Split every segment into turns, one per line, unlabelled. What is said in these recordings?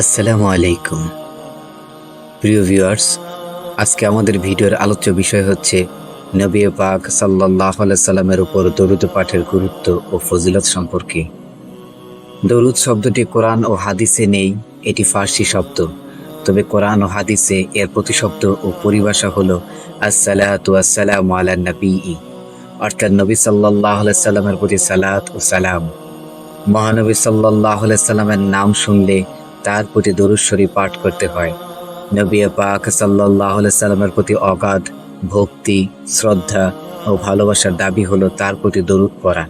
আসসালামু আলাইকুম প্রিয় ভিউয়ার্স, আজকে আমাদের ভিডিওর আলোচ্য বিষয় হচ্ছে নবী পাক সাল্লাল্লাহু আলাইহি সাল্লামের উপর দরুদ পাঠের গুরুত্ব ও ফজিলত সম্পর্কে। দরুদ শব্দটি কোরআন ও হাদিসে নেই, এটি ফার্সি শব্দ। তবে কোরআন ও হাদিসে এর প্রতিশব্দ ও পরিভাষা হলো আসসালাতু ওয়াসসালামু আলান নবী, অর্থাৎ নবী সাল্লাল্লাহু আলাইহি সাল্লামের প্রতি সালাত ও সালাম। মহানবী সাল্লাল্লাহু আলাইহি সাল্লামের নাম শুনলে তার প্রতি দরুদ শরীফ পাঠ করতে হয়। নবী পাক সাল্লাল্লাহু আলাইহি সাল্লামের প্রতি অগাধ ভক্তি, শ্রদ্ধা ও ভালোবাসার দাবি হলো তার প্রতি দরুদ পড়া।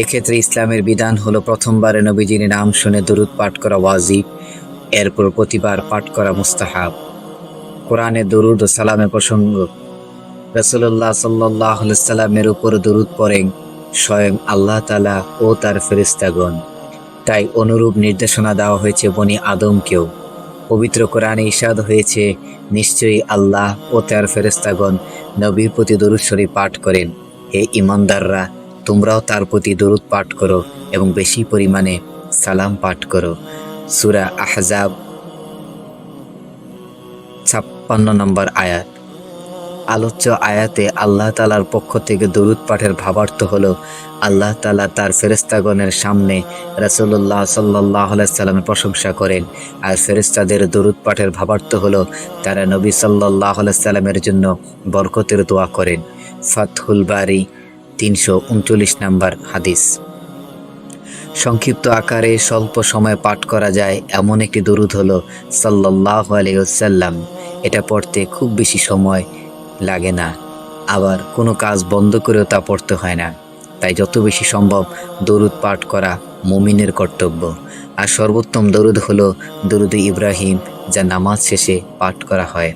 এক্ষেত্রে ইসলামের বিধান হলো প্রথমবারে নবীজির নাম শুনে দরুদ পাঠ করা ওয়াজিব, এরপর প্রতিবার পাঠ করা মুস্তাহাব। কোরআনে দরুদ ও সালামের প্রসঙ্গ। রাসূলুল্লাহ সাল্লাল্লাহু আলাইহি সাল্লামের উপর দরুদ পড়েন স্বয়ং আল্লাহ তাআলা ও তার ফেরেশতাগণ। তাই অনুরূপ নির্দেশনা দেওয়া হয়েছে বনি আদমকেও। পবিত্র কোরআনে ইরশাদ হয়েছে, নিশ্চয়ই আল্লাহ ও তার ফেরেশতাগণ নবীর প্রতি দরুদ শরীফ পাঠ করেন। হে ঈমানদাররা, তোমরাও তার প্রতি দরুদ পাঠ করো এবং বেশি পরিমাণে সালাম পাঠ করো। সূরা আহজাব 56 নম্বর আয়াত। আলোচ্য আয়াতে আল্লাহ তাআলার পক্ষ থেকে দরুদ পাঠের ভাবার্থ হলো আল্লাহ তাআলা তার ফেরেশতাগণের সামনে রাসূলুল্লাহ সাল্লাল্লাহু আলাইহি সাল্লামের প্রশংসা করেন, আর ফেরেশতাদের দরুদ পাঠের ভাবার্থ হলো তারা নবী সাল্লাল্লাহু আলাইহি সাল্লামের জন্য বরকতের দোয়া করেন। ফাতহুল বারী 339 নম্বর হাদিস। সংক্ষিপ্ত আকারে স্বল্প সময়ে পাঠ করা যায় এমন একটি দরুদ হলো সাল্লাল্লাহু আলাইহি ওয়াসাল্লাম। এটা পড়তে খুব বেশি সময় লাগে না, আবার কোনো কাজ বন্ধ করেও তা পড়তে হয় না। তাই যত বেশি সম্ভব দরুদ পাঠ করা মুমিনের কর্তব্য। আর সর্বোত্তম দরুদ হলো দরুদ ইব্রাহিম, যা নামাজ শেষে পাঠ করা হয়।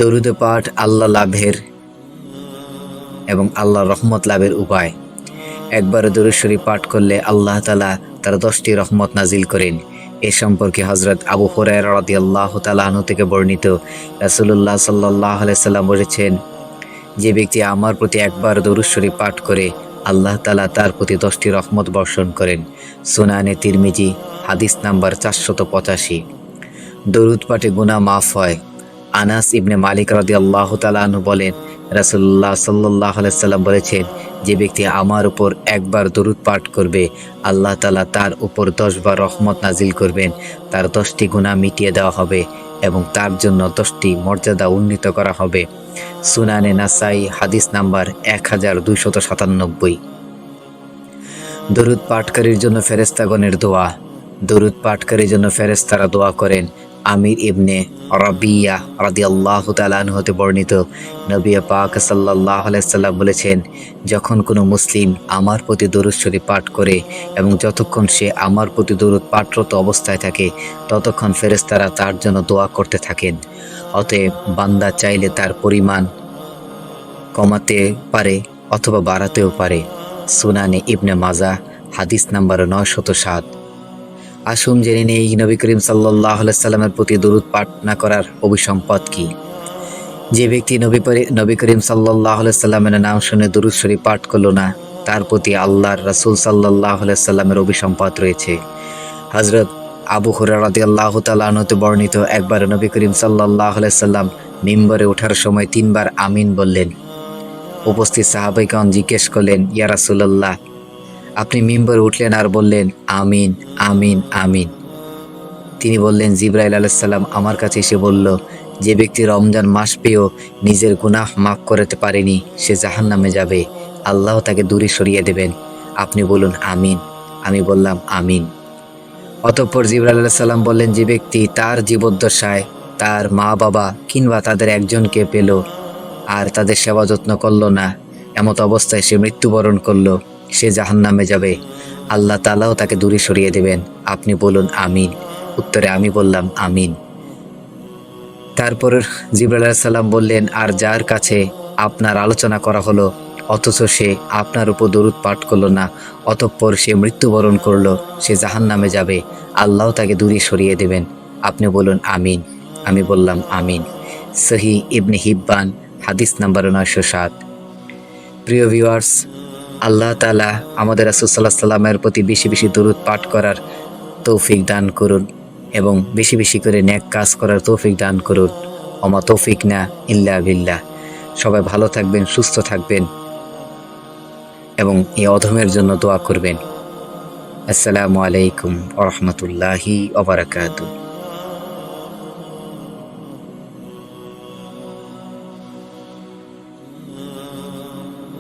দরুদ পাঠ আল্লাহ লাভের এবং আল্লাহর রহমত লাভের উপায়। একবার দরুদ শরীফ পাঠ করলে আল্লাহ তাআলা তার 10টি রহমত নাজিল করেন। এ সম্পর্কে হযরত আবু হুরায়রা রাদিয়াল্লাহু তাআলা আনহু থেকে বর্ণিত, রাসূলুল্লাহ সাল্লাল্লাহু আলাইহি সাল্লাম বলেছেন, যে ব্যক্তি আমার প্রতি একবার দরুদ শরীফ পাঠ করে আল্লাহ তাআলা তার প্রতি 10টি রহমত বর্ষণ করেন। সুনানে তিরমিজি হাদিস নাম্বার 485। দরুদ পাঠে গুনাহ মাফ হয়। আনাস ইবনে মালিক রাদিয়াল্লাহু তাআলা আনহু বলেন, রাসূলুল্লাহ সাল্লাল্লাহু আলাইহি সাল্লাম বলেছেন, যে ব্যক্তি আমার উপর একবার দরুদ পাঠ করবে আল্লাহ তাআলা তার উপর 10 বার রহমত নাজিল করবেন, তার 10টি গুনাহ মিটিয়ে দেওয়া হবে এবং তার জন্য 10টি মর্যাদা উন্নীত করা হবে। সুনানে নাসাই হাদিস নাম্বার 1297। দরুদ পাঠকারীর জন্য ফেরেশতাগণের দোয়া। দরুদ পাঠকারীর জন্য ফেরেশতারা দোয়া করেন। আমির ইবনে রাবিয়া রাদিয়াল্লাহু তাআলা আনহু হতে বর্ণিত, নবী পাক সাল্লাল্লাহু আলাইহি সাল্লাম বলেছেন, যখন কোনো মুসলিম আমার প্রতি দরুদ শরীফ পাঠ করে এবং যতক্ষণ সে আমার প্রতি দরুদ পাঠরত অবস্থায় থাকে ততক্ষণ ফেরেশতারা তার জন্য দোয়া করতে থাকেন। অতএব বান্দা চাইলে তার পরিমাণ কমাতে পারে অথবা বাড়াতেও পারে। সুনানে ইবনে মাজাহ হাদিস নাম্বার 907। আসুন জেনে নেই নবী করিম সাল্লাল্লাহু আলাইহি সাল্লামের প্রতি দরুদ পাঠ না করার অভিসম্পাদ কি। যে ব্যক্তি নবী করিম সাল্লাল্লাহু আলাইহি সাল্লামের নাম শুনে দরুদ শরীফ পাঠ করলো না, তার প্রতি আল্লাহর রাসূল সাল্লাল্লাহু আলাইহি সাল্লামের অভিসম্পাদ রয়েছে। হযরত আবু হুরায়রা রাদিয়াল্লাহু তাআলা আনহু হতে বর্ণিত, একবার নবী করিম সাল্লাল্লাহু আলাইহি সাল্লাম মিম্বরে ওঠার সময় 3 বার আমিন বললেন। উপস্থিত সাহাবাইগণ জিজ্ঞেস করলেন, ইয়া রাসূলুল্লাহ, আপনি মিম্বরে উঠলেন আর বললেন আমিন আমিন আমিন। তিনি বললেন, জিবরাইল আলাইহিস সালাম আমার কাছে এসে বলল, যে ব্যক্তি রমজান মাস পেয়েও নিজের গুনাহ মাফ করতে পারেনি সে জাহান্নামে যাবে, আল্লাহ তাকে দূরে সরিয়ে দেবেন। আপনি বলুন আমিন। আমি বললাম আমিন। অতঃপর জিবরাইল আলাইহিস সালাম বললেন, যে ব্যক্তি তার জীবদ্দশায় তার মা বাবা কিংবা তাদের একজনকে পেল আর তাদের সেবা যত্ন করল না, এমত অবস্থায় সে মৃত্যুবরণ করলো, সে জাহান্নামে যাবে, আল্লাহ তাআলাও তাকে দূরে সরিয়ে দেবেন। আপনি বলুন আমিন। উত্তরে আমি বললাম আমিন। তারপর জিবরাইল আলাইহিস সালাম বললেন, আর যার কাছে আপনার আলোচনা করা হলো অথচ সে আপনার উপর দরুদ পাঠ করলো না, অতঃপর সে মৃত্যুবরণ করলো, সে জাহান্নামে যাবে, আল্লাহ তাকে দূরে সরিয়ে দেবেন। আপনি বলুন আমিন। আমি বললাম আমিন। সহিহ ইবনে হিব্বান হাদিস নাম্বার 907। প্রিয় ভিউয়ার্স, আল্লাহ তাআলা আমাদের রাসূল সাল্লাল্লাহু আলাইহি সাল্লামের প্রতি বেশি বেশি দরুদ পাঠ করার তৌফিক দান করুন। এবং বেশি বেশি করে নেক কাজ করার তৌফিক দান করুন। ওমা তৌফিক না ইল্লা বিল্লাহ। সবাই ভালো থাকবেন, সুস্থ থাকবেন এবং এই অধমের জন্য দোয়া করবেন। আসসালামু আলাইকুম ওয়া রাহমাতুল্লাহি ওয়া বারাকাতুহু।